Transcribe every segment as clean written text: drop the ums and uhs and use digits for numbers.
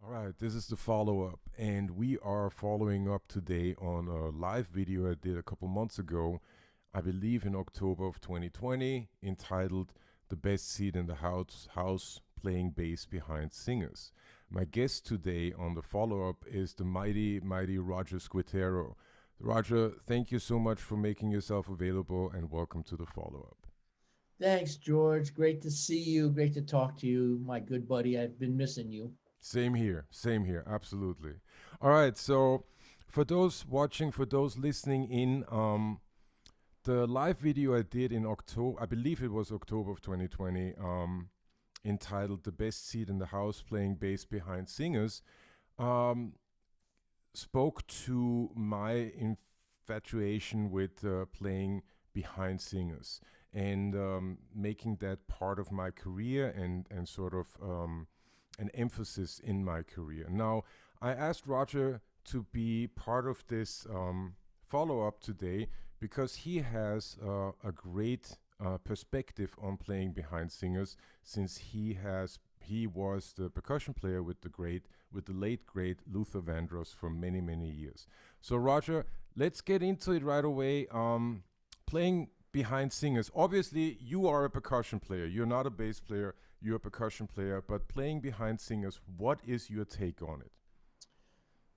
All right, this is the follow up, and we are following up today on a live video I did a couple months ago, I believe in October of 2020, entitled The Best Seat in the House Playing Bass Behind Singers. My guest today on the follow up is the mighty Roger Squitero. Roger, thank you so much for making yourself available and welcome to the follow up. Thanks, George. Great to see you. Great to talk to you, my good buddy. I've been missing you. Same here, absolutely. All right, so for those watching, for those listening in, the live video I did in October, I believe it was October of 2020, entitled The Best Seat in the House Playing Bass Behind Singers, um, spoke to my infatuation with playing behind singers and making that part of my career and sort of an emphasis in my career. Now, I asked Roger to be part of this follow up today because he has a great perspective on playing behind singers, since he was the percussion player with the late great Luther Vandross for many years. So Roger, let's get into it right away. Playing behind singers. Obviously, you are a percussion player. You're not a bass player. You're a percussion player. But playing behind singers, what is your take on it?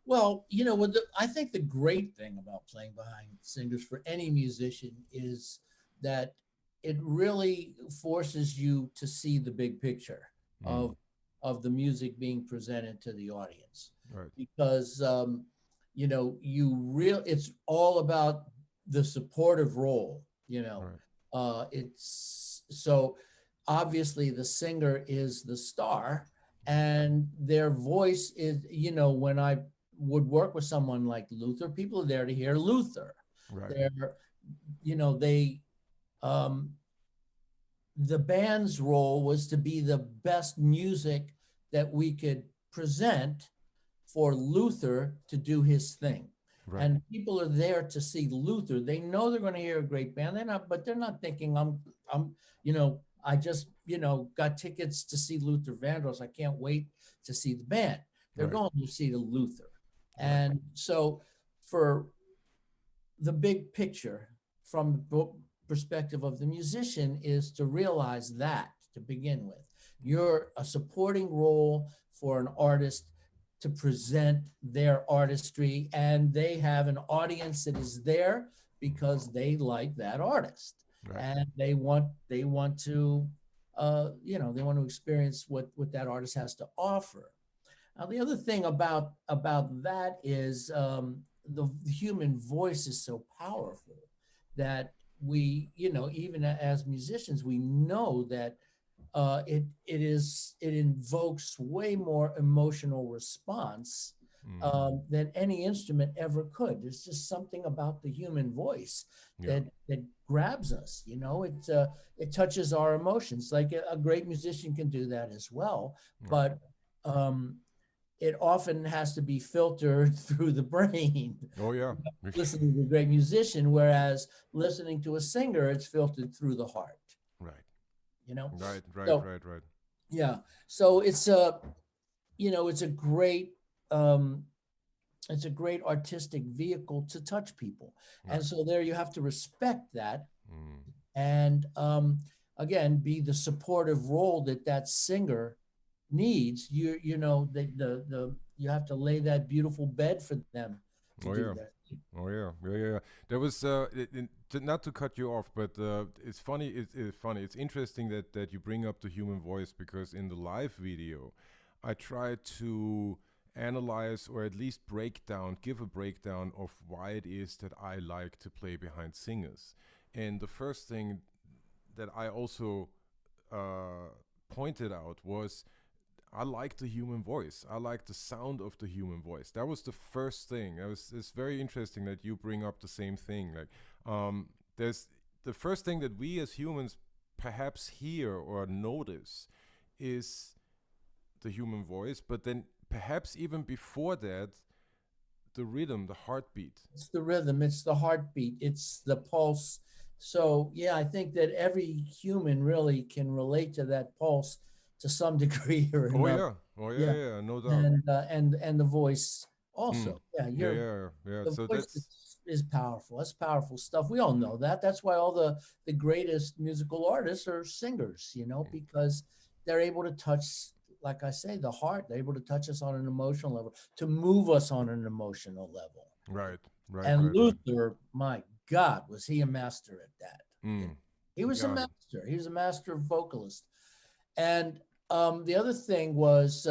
Well, I think the great thing about playing behind singers for any musician is that it really forces you to see the big picture Mm, of of the music being presented to the audience, right, because it's all about the supportive role. right, It's so obviously the singer is the star, and their voice is, when I would work with someone like Luther, people are there to hear Luther. right, They're, they um the band's role was to be the best music that we could present for Luther to do his thing. right, And people are there to see Luther. They know they're going to hear a great band. They're not thinking I just, got tickets to see Luther Vandross. I can't wait to see the band. They're right, going to see the Luther. right, And so for the big picture from the perspective of the musician is to realize that to begin with. You're a supporting role for an artist to present their artistry, and they have an audience that is there because they like that artist, right, and they want to experience what that artist has to offer. Now, the other thing about that is, the human voice is so powerful that we, even as musicians, we know that it invokes way more emotional response mm, than any instrument ever could. There's just something about the human voice yeah, that grabs us. It touches our emotions. Like a great musician can do that as well, right, but um, it often has to be filtered through the brain. oh yeah, Listening to a great musician, whereas listening to a singer, it's filtered through the heart. right, You know, right, right, so right, right, yeah, so it's a great um, it's a great artistic vehicle to touch people, and right, so there you have to respect that, mm, and again be the supportive role that singer needs. The you have to lay that beautiful bed for them to oh do yeah. that. Oh yeah, yeah, yeah, yeah. There was not to cut you off, but it's funny. It's funny. It's interesting that you bring up the human voice, because in the live video, I tried to analyze, or at least give a breakdown of why it is that I like to play behind singers. And the first thing that I also uh, pointed out was I like the human voice. I like the sound of the human voice. That was the first thing. It's very interesting that you bring up the same thing. Like, there's the first thing that we as humans perhaps hear or notice is the human voice, but then perhaps even before that, the rhythm, the heartbeat. It's the rhythm, it's the heartbeat, it's the pulse. So yeah, I think that every human really can relate to that pulse, to some degree or Oh another. yeah. Oh yeah, Yeah, yeah, yeah, no doubt. and the voice Mm. also. Yeah, Yeah, yeah, yeah. the So voice that's is powerful. That's powerful stuff. We all know that. That's why all the greatest musical artists are singers, because they're able to touch, like I say, the heart. They're able to touch us on an emotional level, to move us on an emotional level. right, right, And right, right. Luther, my God, was he a master at that? You know, Mm. he was a Yeah. master. He was a master vocalist. And the other thing was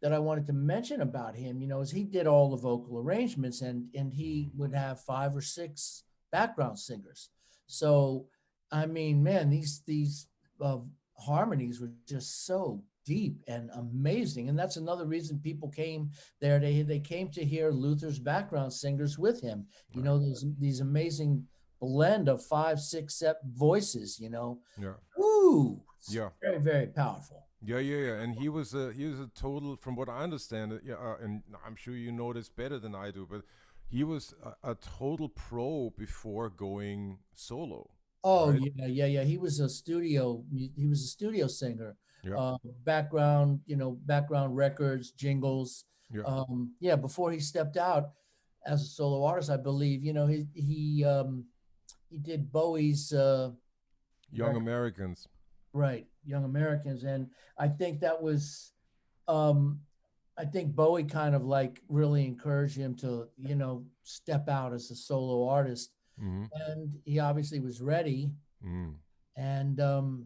that I wanted to mention about him, is he did all the vocal arrangements, and he would have 5 or 6 background singers. So, I mean, man, these uh, harmonies were just so deep and amazing, and that's another reason people came there. They came to hear Luther's background singers with him. Right. These amazing blend of 5, 6, 7 voices. Yeah. Ooh, it's Yeah. very, very powerful. Yeah, yeah, yeah. And he was a total, from what I understand, yeah, and I'm sure you know this better than I do, but he was a total pro before going solo, Oh right? yeah, yeah, yeah. He was a studio singer. Yeah, Background records, jingles. yeah. Yeah, before he stepped out as a solo artist, I believe, he did Bowie's Young record, Americans. right, Young Americans, and I think that was um I think Bowie kind of like really encouraged him to, step out as a solo artist. Mm-hmm. And he obviously was ready. Mm. And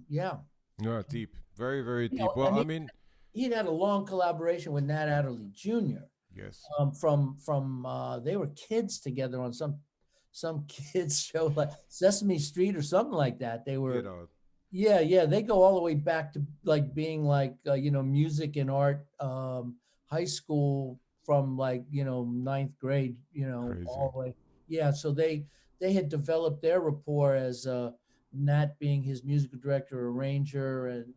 yeah, Yeah, deep. Very, very you deep. know, Well, and I he mean, he'd had a long collaboration with Nat Adderley Jr. yes. From they were kids together on some kids show like Sesame Street or something like that. They Get were, out. yeah, yeah. They go all the way back to like being like music and art, high school, from like ninth grade, Crazy. all the way. Yeah, so they had developed their rapport as Nat being his musical director, arranger, and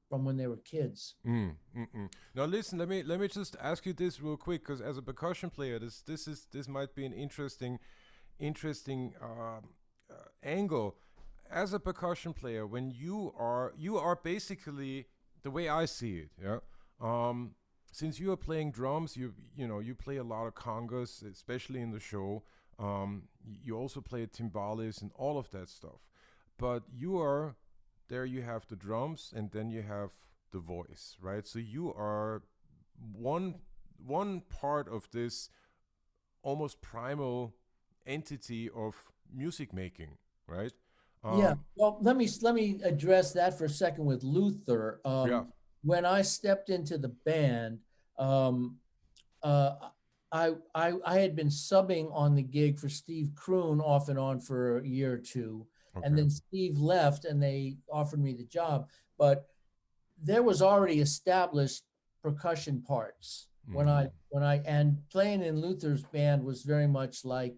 from when they were kids. Mm, mm-mm. Now listen, let me just ask you this real quick, because as a percussion player, this might be an interesting angle. As a percussion player, when you are basically, the way I see it, yeah. Um, since you are playing drums, you play a lot of congas, especially in the show. You also play timbales and all of that stuff. But you are there. You have the drums, and then you have the voice, right? So you are one one part of this almost primal entity of music making, right? Yeah. Um, Well, let me address that for a second with Luther. yeah. When I stepped into the band, um, uh, I had been subbing on the gig for Steve Kroon off and on for a year or two, and Okay. then Steve left, and they offered me the job. But there was already established percussion parts Mm, when I and playing in Luther's band was very much like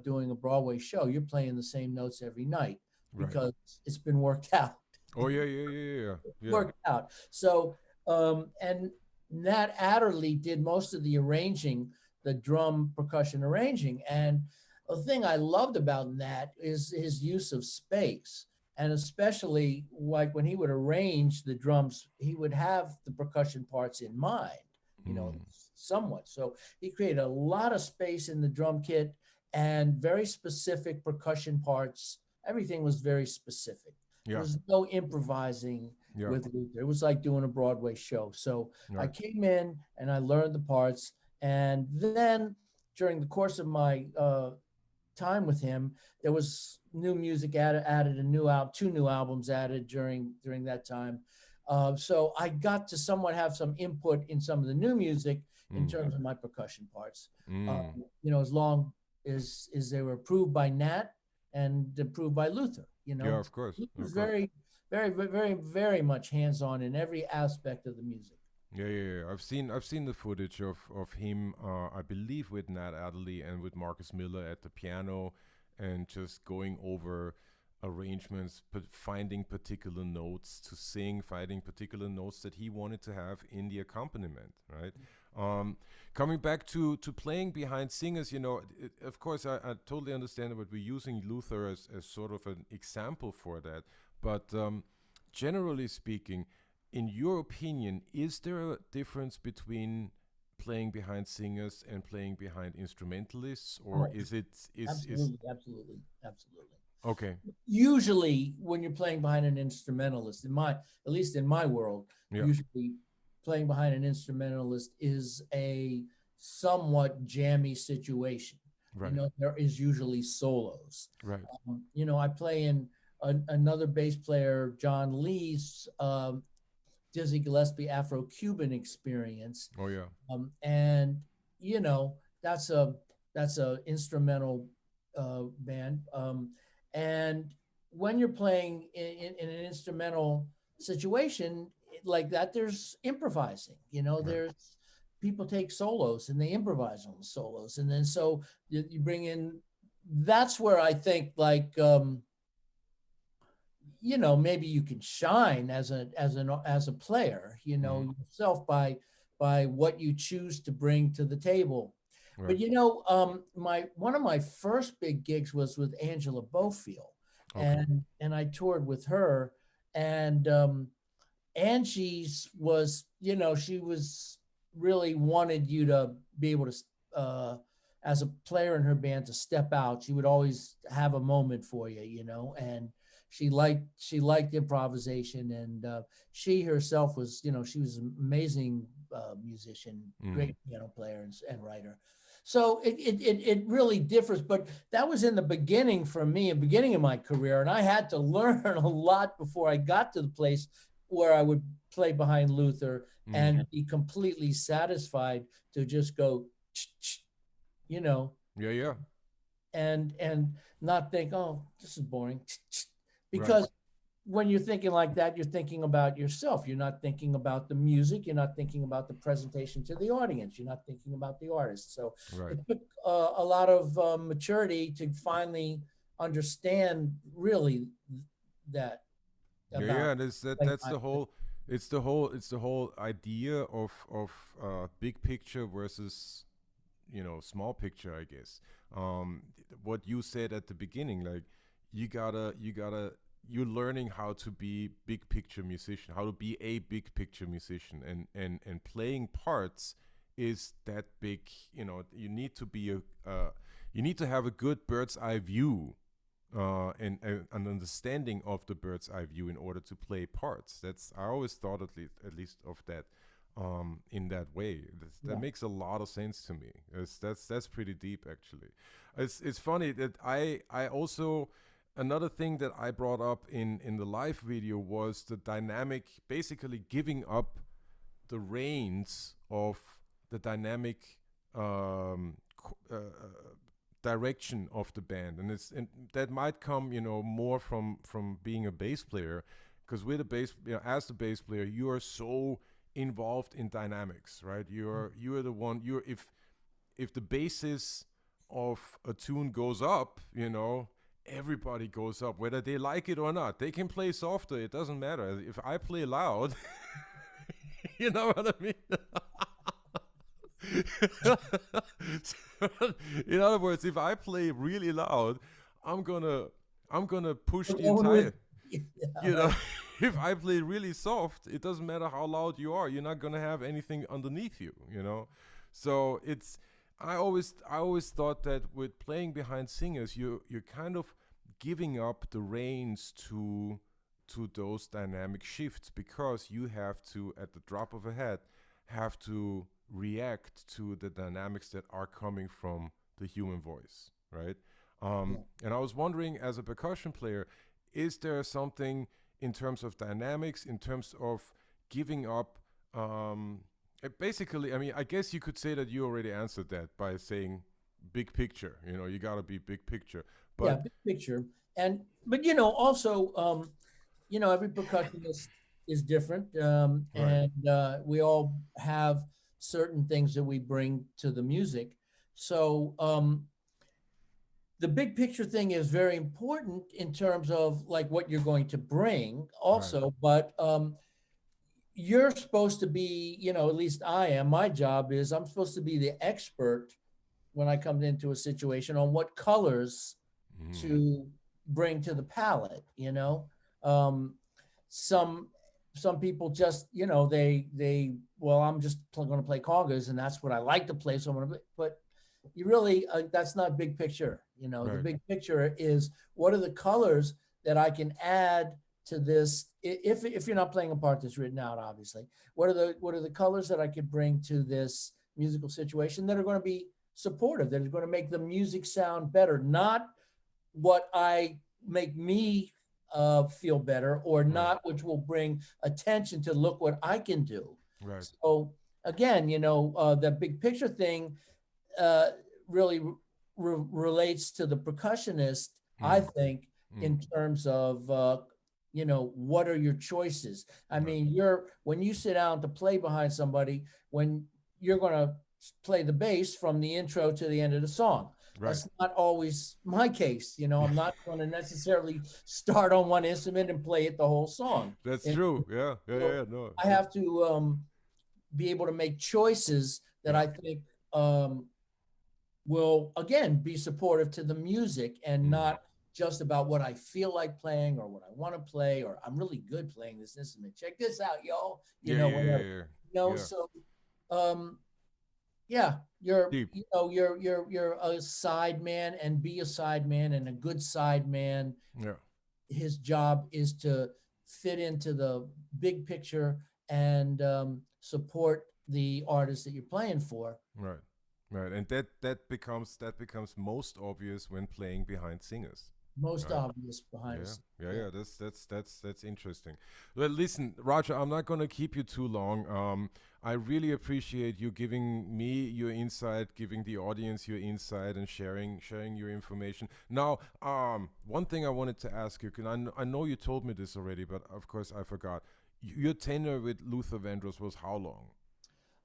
doing a Broadway show. You're playing the same notes every night right. because it's been worked out. Oh yeah, yeah, yeah, yeah, yeah. Worked out. So and Nat Adderley did most of the arranging, the drum percussion arranging. And the thing I loved about Nat is his use of space. And especially like when he would arrange the drums, he would have the percussion parts in mind, you know, Mm, somewhat. So he created a lot of space in the drum kit and very specific percussion parts. Everything was very specific. There yeah, was no improvising yeah, with Luther. It was like doing a Broadway show. So I right. came in and I learned the parts. And then during the course of my time with him, there was new music added, a new album, 2 new albums added during that time. So I got to somewhat have some input in some of the new music in Mm, terms of my percussion parts. mm. As long as they were approved by Nat and approved by Luther. Yeah, of course, Luther's of course. very, very, very, very much hands-on in every aspect of the music. Yeah, yeah, yeah. I've seen the footage of him. I believe with Nat Adderley and with Marcus Miller at the piano, and just going over arrangements, but finding particular notes to sing, finding particular notes that he wanted to have in the accompaniment, right? Um, Coming back to playing behind singers, of course, I totally understand that we're using Luther as sort of an example for that, but generally speaking, in your opinion, is there a difference between playing behind singers and playing behind instrumentalists, or Oh, is it is absolutely, absolutely, absolutely. okay? Usually when you're playing behind an instrumentalist, at least in my world, Yeah, usually playing behind an instrumentalist is a somewhat jammy situation. right, There is usually solos. right. I play in another bass player, John Lee's Dizzy Gillespie Afro-Cuban experience. Oh yeah, And you know that's a that's a instrumental band. And when you're playing in an instrumental situation like that, there's improvising. right. There's people take solos and they improvise on the solos, and then so you bring in. That's where I think like maybe you can shine as a player, Hmm. yourself by what you choose to bring to the table. But Right. my one of my first big gigs was with Angela Bofield, Okay. and I toured with her, and Angie's was, she was really wanted you to be able to, as a player in her band, to step out. She would always have a moment for you, and she liked improvisation, and she herself was, she was an amazing musician, Mm. great piano player and writer. So it really differs, but that was in the beginning for me, the beginning of my career, and I had to learn a lot before I got to the place where I would play behind Luther Mm. and be completely satisfied to just go, you know, Yeah, yeah. and not think, oh, this is boring, Right. because when you're thinking like that, you're thinking about yourself. You're not thinking about the music. You're not thinking about the presentation to the audience. You're not thinking about the artist. So Right. it took a lot of maturity to finally understand really that Yeah, about yeah. And it's that playing that's behind. the whole idea of big picture versus small picture, I guess. What you said at the beginning, like you gotta you're learning how to be big picture musician, how to be a big picture musician, and playing parts is that big. You need to be you need to have a good bird's eye view, and an understanding of the bird's eye view in order to play parts. That's I always thought at least of that, in that way. That Yeah. makes a lot of sense to me. That's pretty deep actually. It's funny that I also, another thing that I brought up in the live video was the dynamic, basically giving up the reins of the dynamic, um, direction of the band, and that might come, more from being a bass player, because with a bass, as the bass player, you are so involved in dynamics, right? You're the one. You're if the basis of a tune goes up, everybody goes up, whether they like it or not. They can play softer; it doesn't matter. If I play loud, you know what I mean. So, in other words, if I play really loud, I'm gonna I'm gonna push We're the going with, entire. yeah, You know, right. if I play really soft, it doesn't matter how loud you are. You're not gonna have anything underneath you. So it's. I always thought that with playing behind singers, you're kind of giving up the reins to those dynamic shifts, because you have to, at the drop of a hat, have to react to the dynamics that are coming from the human voice, right? Yeah. And I was wondering, as a percussion player, is there something in terms of dynamics, in terms of giving up? Basically, I mean, I guess you could say that you already answered that by saying big picture. You got to be big picture. Yeah, But big picture. But also, every percussionist is different, right, and we all have certain things that we bring to the music. So the big picture thing is very important in terms of like what you're going to bring, right, also. But you're supposed to be, at least I am. My job is I'm supposed to be the expert when I come into a situation on what colors mm, to bring to the palette. Um, some some people just, you know, they well, I'm just going to play congas and that's what I like to play, so I'm going to play. But you really, that's not big picture. You know, the Right. big picture is what are the colors that I can add to this, if you're not playing a part that's written out, obviously. What are the colors that I could bring to this musical situation that are going to be supportive, that are going to make the music sound better, not what I make me feel better, or Right. not which will bring attention to look what I can do. Right. So again, you know, the big picture thing uh, really relates to the percussionist, I Mm. think, Mm. in terms of, you know, what are your choices? I Right. mean, when you sit down to play behind somebody, when you're going to play the bass from the intro to the end of the song. Right. That's not always my case. You know, I'm not going to necessarily start on one instrument and play it the whole song. That's And true. Yeah. Yeah. so Yeah. No. I have to be able to make choices that Yeah. I think will again be supportive to the music, and Mm. not just about what I feel like playing or what I want to play, or I'm really good playing this instrument. Check this out, yo. You Yeah. know, Yeah. Yeah. whatever. Yeah. You know, Yeah. so um yeah, you're Deep. you know you're a side man, and be a side man, and a good side man, Yeah. his job is to fit into the big picture and support the artist that you're playing for. Right. Right. And that becomes most obvious when playing behind singers. Most Right. obvious behind Yeah, us. yeah, Yeah. yeah. That's interesting. Well, listen, Roger, I'm not gonna keep you too long. I really appreciate you giving me your insight, giving the audience your insight, and sharing your information. Now, one thing I wanted to ask you, because I know you told me this already, but of course I forgot. Your tenure with Luther Vandross was how long?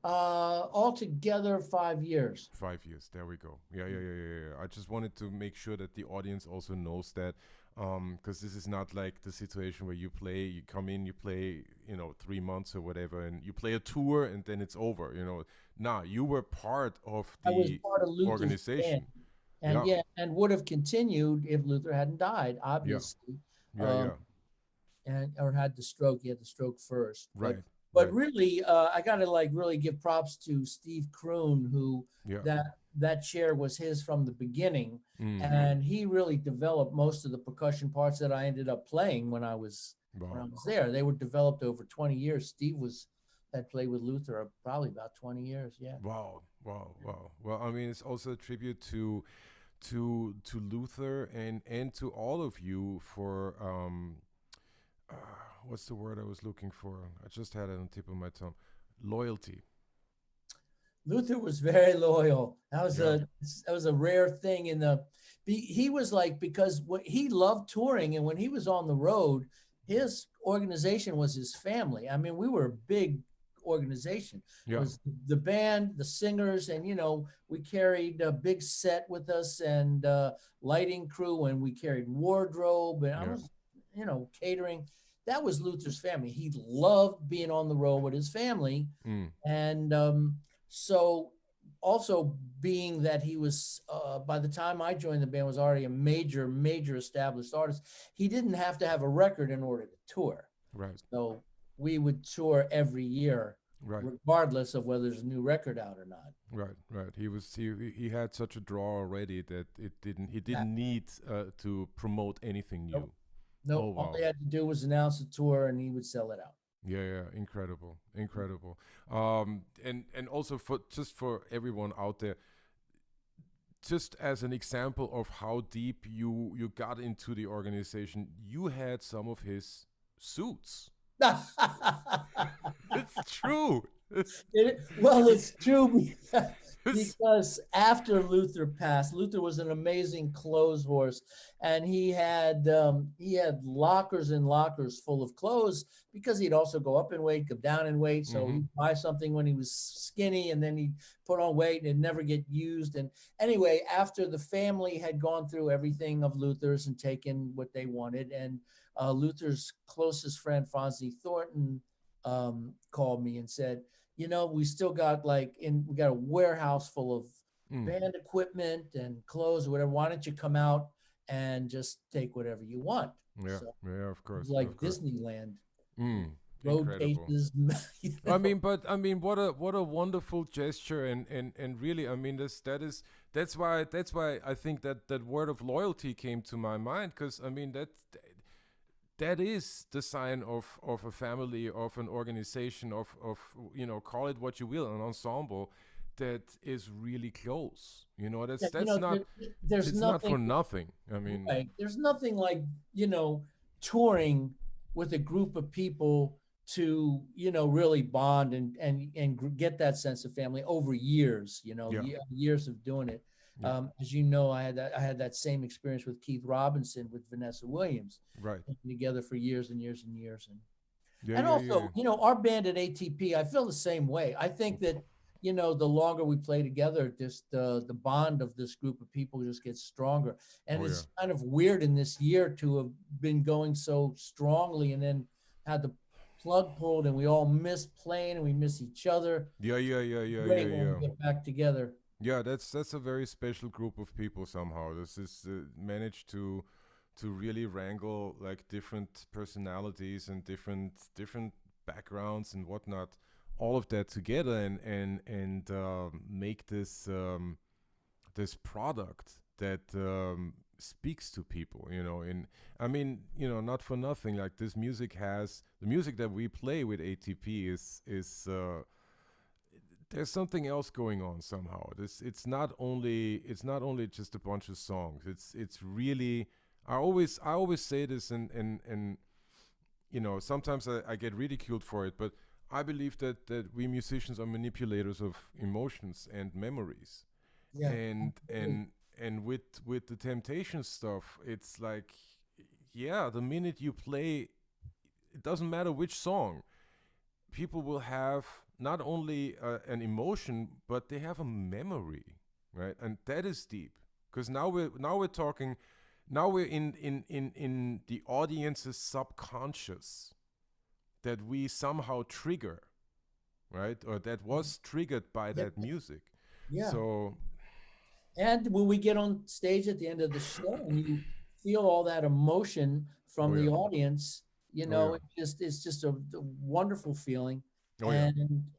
Altogether 5 years. 5 years. There we go. Yeah, yeah, yeah, yeah, yeah. I just wanted to make sure that the audience also knows that, because this is not like the situation where you play, you come in, you play, 3 months or whatever, and you play a tour and then it's over. Nah, you were part of I was the part of Luther's band, organization. and Yeah, yeah, and would have continued if Luther hadn't died, yeah, obviously. yeah, Um, yeah. and or had the stroke. He had the stroke first, but Right, but right. really, I got to like really give props to Steve Kroon, who Yeah. that chair was his from the beginning, Mm. and he really developed most of the percussion parts that I ended up playing when I Wow. was there. They were developed over 20 years. Steve was had played with Luther probably about 20 years. Yeah. Wow. Wow. Wow. Well, I mean, it's also a tribute to Luther and to all of you for uh, what's the word I was looking for? I just had it on the tip of my tongue. Loyalty. Luther was very loyal. Yeah. That was a rare thing in the. He was like, because what he loved touring, and when he was on the road, his organization was his family. I mean, we were a big organization. It Yeah. was the band, the singers, and we carried a big set with us, and lighting crew, and we carried wardrobe, and I Yeah. was, catering. That was Luther's family. He loved being on the road with his family, Mm. and so also being that he was by the time I joined the band was already a major established artist, he didn't have to have a record in order to tour. Right. So we would tour every year Right. regardless of whether there's a new record out or not. Right. Right. He had such a draw already that he Yeah. didn't need to promote anything Nope. new. Oh Nope. All wow. they had to do was announce a tour and he would sell it out. Yeah, yeah, incredible, incredible. And also for everyone out there, just as an example of how deep you got into the organization, you had some of his suits. It's true. Well, it's true It's- because after Luther passed, Luther was an amazing clothes horse, and he had lockers and lockers full of clothes because he'd also go up in weight, go down in weight. So Mhm. he'd buy something when he was skinny, and then he'd put on weight and it'd never get used. And anyway, after the family had gone through everything of Luther's and taken what they wanted, and Luther's closest friend Fonzie Thornton called me and said, we still got we got a warehouse full of Mm. band equipment and clothes or whatever. Why don't you come out and just take whatever you want? Yeah, So yeah, of it was course, like of course. Disneyland. Mm, road incredible. cases, you I know. mean, but I mean, what a wonderful gesture, and really, I mean, that's why I think that that word of loyalty came to my mind, because I mean that is the sign of a family, of an organization, of call it what you will, an ensemble that is really close. You know, Yeah, there's it's not nothing. for nothing. I mean, Right. There's nothing like, touring with a group of people to, really bond and get that sense of family over years, yeah, years of doing it. yeah, As you know, I had that same experience with Keith Robinson with Vanessa Williams, right, together for years and years and years. yeah, And yeah, yeah, also, our band at ATP, I feel the same way. I think that, the longer we play together, just the bond of this group of people just gets stronger. And oh yeah, it's kind of weird in this year to have been going so strongly and then had the plug pulled and we all miss playing and we miss each other. yeah, yeah, yeah, yeah, yeah, Great when we yeah. get back together. Yeah, that's a very special group of people somehow. This is managed to really wrangle like different personalities and different backgrounds and whatnot, all of that together, and make this product that speaks to people. In I mean, not for nothing. Like this music has the music that we play with ATP is there's something else going on somehow. It's not only just a bunch of songs. It's really I always say this, and sometimes I get ridiculed for it, but I believe that we musicians are manipulators of emotions and memories, Yeah. and with the Temptation stuff, it's like, yeah, the minute you play, it doesn't matter which song, people will have not only an emotion, but they have a memory, right? And that is deep, because now we're talking, now we're in the audience's subconscious that we somehow trigger, right? Or that was triggered by Yeah. that music. Yeah. So, And when we get on stage at the end of the show and you feel all that emotion oh from the yeah, audience, oh yeah, it's just a wonderful feeling. oh yeah,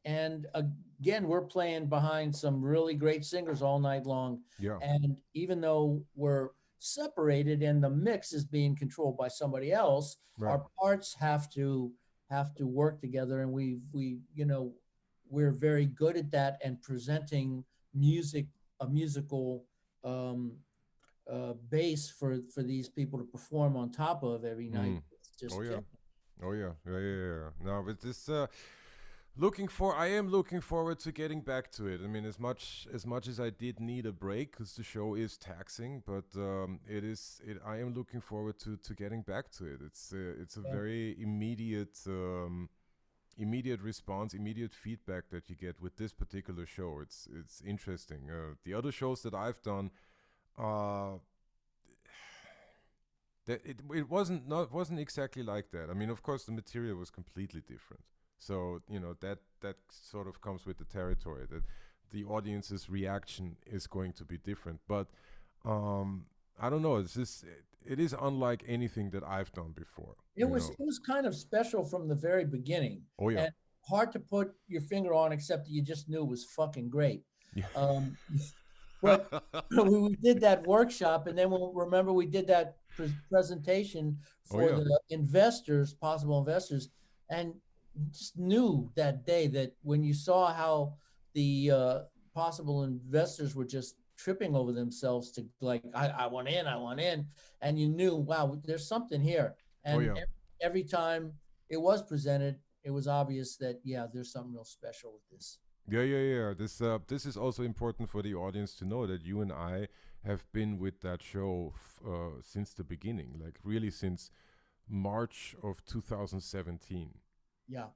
And again, we're playing behind some really great singers all night long. yeah, And even though we're separated and the mix is being controlled by somebody else, right. our parts have to work together. And we're very good at that and presenting music a musical um, base for these people to perform on top of every night. Mm. It's just Oh yeah. killing. Oh yeah, yeah, yeah, yeah. No, but this I am looking forward to getting back to it. I mean, as much as I did need a break, because the show is taxing, but I am looking forward to getting back to it. It's a Yeah. very immediate response, immediate feedback that you get with this particular show. It's interesting. The other shows that I've done, uh, that it wasn't exactly like that. I mean, of course, the material was completely different. So that sort of comes with the territory, that the audience's reaction is going to be different. But I don't know. It is unlike anything that I've done before. It was it was kind of special from the very beginning, Oh yeah, and hard to put your finger on, except that you just knew it was fucking great. yeah. Um, but we did that workshop, and then remember we did that presentation Oh for yeah, the investors, possible investors, and you just knew that day that when you saw how the possible investors were just tripping over themselves to like, I want in, I want in, and you knew, wow, there's something here. oh And yeah. every time it was presented, it was obvious that yeah, there's something real special with this. Yeah, yeah, yeah. This is also important for the audience to know that you and I have been with that show since the beginning, like really since March of 2017. Yeah.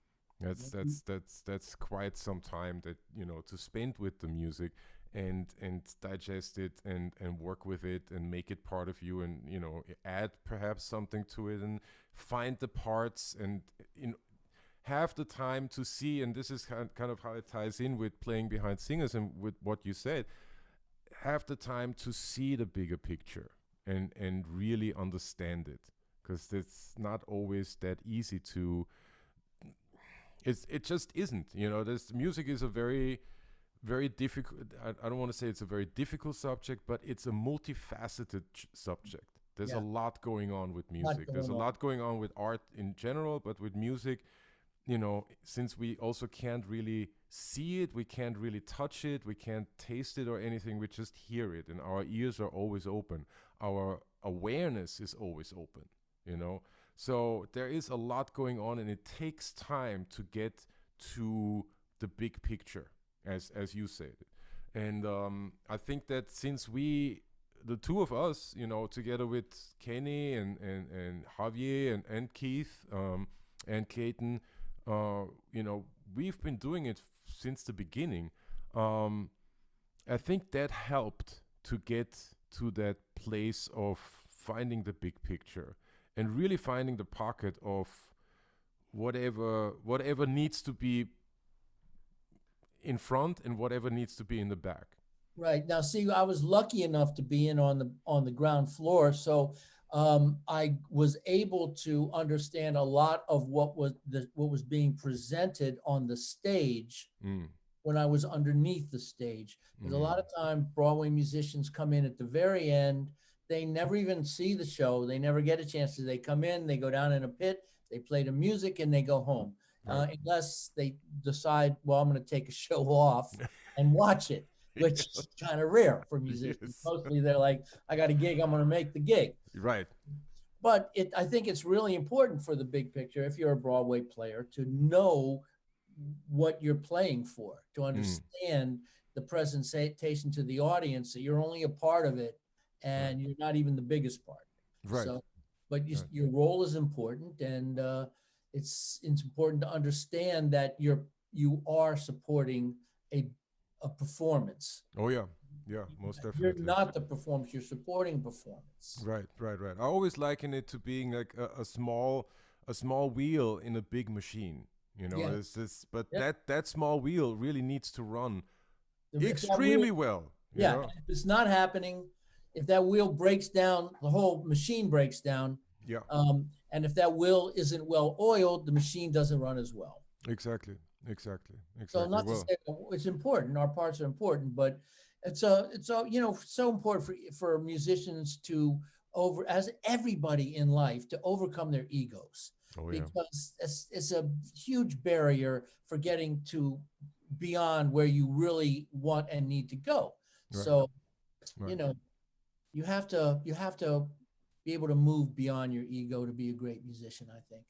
That's quite some time, that to spend with the music, and digest it, and work with it, and make it part of you, and add perhaps something to it, and find the parts, and in have the time to see. And this is kind of how it ties in with playing behind singers and with what you said. Have the time to see the bigger picture, and really understand it, because it's not always that easy it just isn't. You know, this music is a very difficult. I don't want to say it's a very difficult subject, but it's a multifaceted subject. There's a Yeah, lot going on with not music. There's going a on. lot going on with art in general, but with music, you know, since we also can't really see it, we can't really touch it, we can't taste it or anything, we just hear it, and our ears are always open. Our awareness is always open, you know. So there is a lot going on, and it takes time to get to the big picture, as you said. And I think that since the two of us, you know, together with Kenny and Javier and Keith and Clayton, you know, we've been doing it since the beginning. Um, I think that helped to get to that place of finding the big picture and really finding the pocket of whatever needs to be in front and whatever needs to be in the back. Right. Now, see, I was lucky enough to be in on the ground floor, so I was able to understand a lot of what was being presented on the stage Mm, when I was underneath the stage. Because a mm, lot of time Broadway musicians come in at the very end. They never even see the show. They never get a chance to. They come in, they go down in a pit, they play the music, and they go home. right. Unless they decide, well, I'm going to take a show off and watch it, which Yeah. is kind of rare for musicians. Yes. Mostly they're like, I got a gig, I'm going to make the gig. Right. But I think it's really important for the big picture, if you're a Broadway player, to know what you're playing for, to Mm, understand the presentation to the audience, that you're only a part of it right. and you're not even the biggest part. Right. So, but Right. your role is important, and it's important to understand that you are supporting a performance. Oh yeah. Yeah, most You're definitely. not the performance, you're supporting performance. Right, right, right. I always liken it to being like a small wheel in a big machine. You know, Yeah. it's this, but Yeah. that small wheel really needs to run If that wheel, extremely well. You yeah, know. if it's not happening, if that wheel breaks down, the whole machine breaks down. Yeah. And if that wheel isn't well oiled, the machine doesn't run as well. Exactly. Exactly. So Exactly. not to Well. say it's important, our parts are important, but it's a so important for musicians to over as everybody in life to overcome their egos, Oh yeah. because it's a huge barrier for getting to beyond where you really want and need to go. Right. So, you Right. know, you have to be able to move beyond your ego to be a great musician, I think.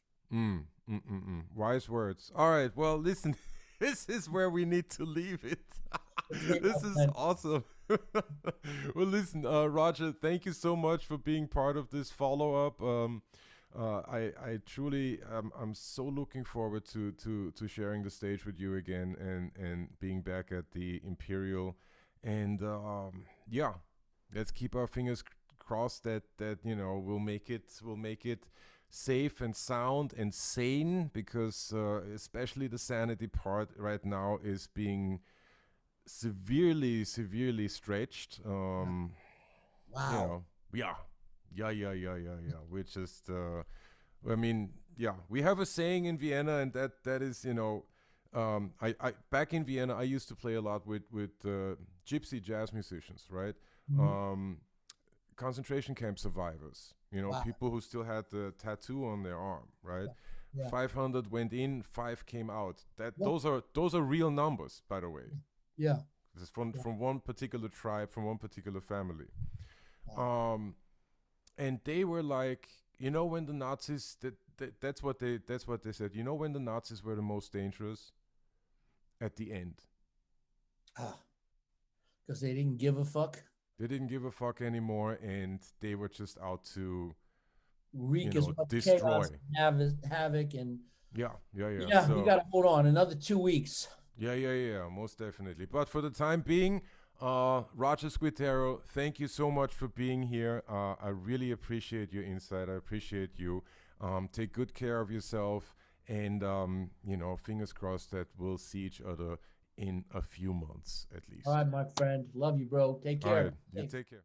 Wise words. All right. Well, listen. This is where we need to leave it. Okay, This my is friend. awesome. Well, listen, Roger, thank you so much for being part of this follow up. I truly, I'm so looking forward to sharing the stage with you again and being back at the Imperial. And yeah, let's keep our fingers crossed that you know we'll make it safe and sound and sane, because especially the sanity part right now is being severely stretched. You Wow. know, yeah, yeah. We're just, I mean, yeah, we have a saying in Vienna, and that is, you know, I back in Vienna, I used to play a lot with gypsy jazz musicians, right? Mhm. Um, concentration camp survivors, you know, Wow. people who still had the tattoo on their arm, right? Yeah. Yeah. 500 went in, 5 came out. That Yeah. those are real numbers, by the way. Yeah. This is Yeah. from one particular tribe, from one particular family. Wow. Um, and they were like, you know, when the Nazis that's what they said. You know, when the Nazis were the most dangerous, at the end. Ah, because they didn't give a fuck. They didn't give a fuck anymore, and they were just out to, you Wreak as know, much destroy. chaos, havoc, and Yeah. yeah, we got So to hold on another 2 weeks. yeah, most definitely. But for the time being, Roger Squitero, thank you so much for being here. I really appreciate your insight. I appreciate you. Take good care of yourself, and you know, fingers crossed that we'll see each other in a few months at All least. right, my friend. Love you, bro. Take All right, care. you take care.